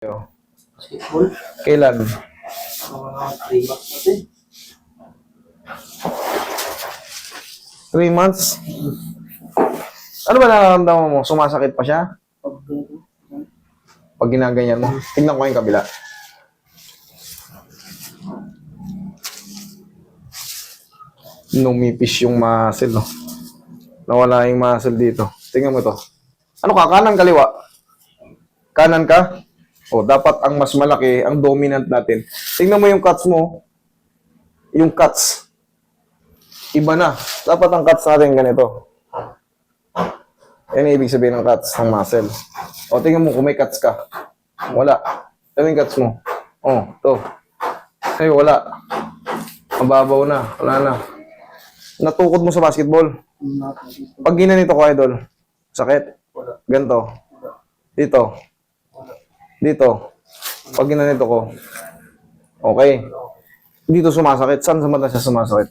Basketball. Kailan? Mga 3 months natin. 3 months? Ano ba nararamdaman mo? Sumasakit pa siya? Pag ganito. Pag ginaganyan mo? Tingnan ko yung kabila. Numipis yung muscle, no? Nawala yung muscle dito. Tingnan mo to. Ano ka? Kanan, kaliwa? Kanan ka? O, dapat ang mas malaki, ang dominant natin. Tingnan mo yung cuts mo. Yung cuts. Iba na. Dapat ang cuts natin ganito. Yan ang ibig sabihin ng cuts, ng muscle. O, tingnan mo kung may cuts ka. Wala. Ano yung cuts mo? O, to. Ay, wala. Mababaw na. Wala na. Natukod mo sa basketball. Pag ginanito ko, idol, sakit. Ganito. Dito. Dito. Pag ginanito ko, okay. Dito sumasakit. Saan sa mata siya sumasakit?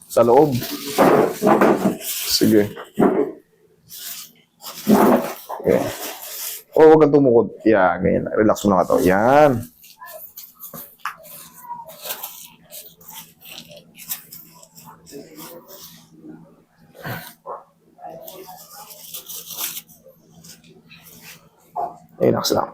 Sa loob. Sige. Okay. O, huwag kang tumukod. Yan, ganyan. Relax mo na ka to. Yan. Relax lang.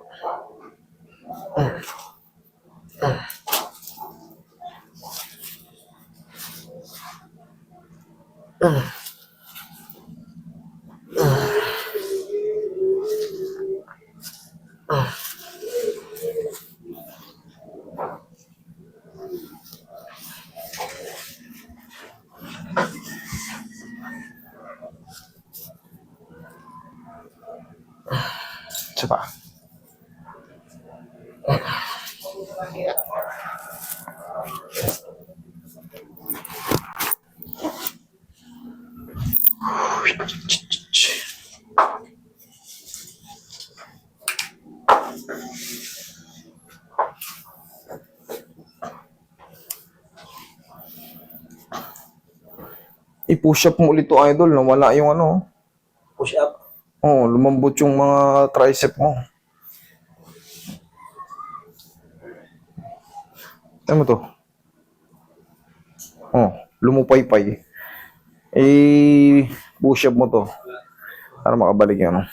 Isa pa. I-push up mo ulit to, idol. Nawala yung ano. Push up. Oh, lumambot yung mga tricep mo. Ano mo to? Oh, lumupay-pay. Push up mo to. Para makabalik yan, no?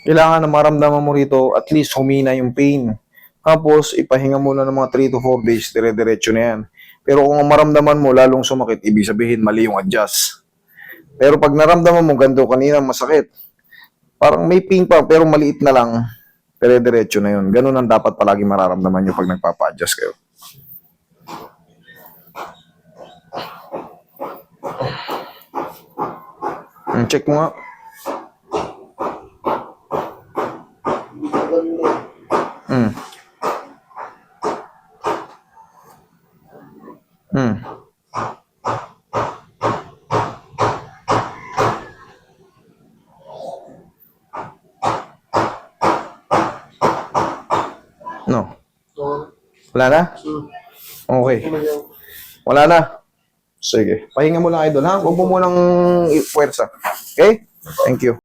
Kailangan na maramdaman mo rito, at least humina yung pain. Tapos, ipahinga muna ng mga 3 to 4 days, dire-diretso na yan. Pero kung maramdaman mo lalong sumakit, ibig sabihin mali yung adjust. Pero pag naramdaman mo ganito kanina masakit, parang may pain pa pero maliit na lang, dire-diretso na yun. Ganun ang dapat palagi mararamdaman nyo pag nagpapa-adjust kayo. Check mo nga. No. Wala na? Okay. Wala na? Sige. Pahinga mo lang, idol, ha? Huwag mo munang i-puwersa. Okay? Thank you.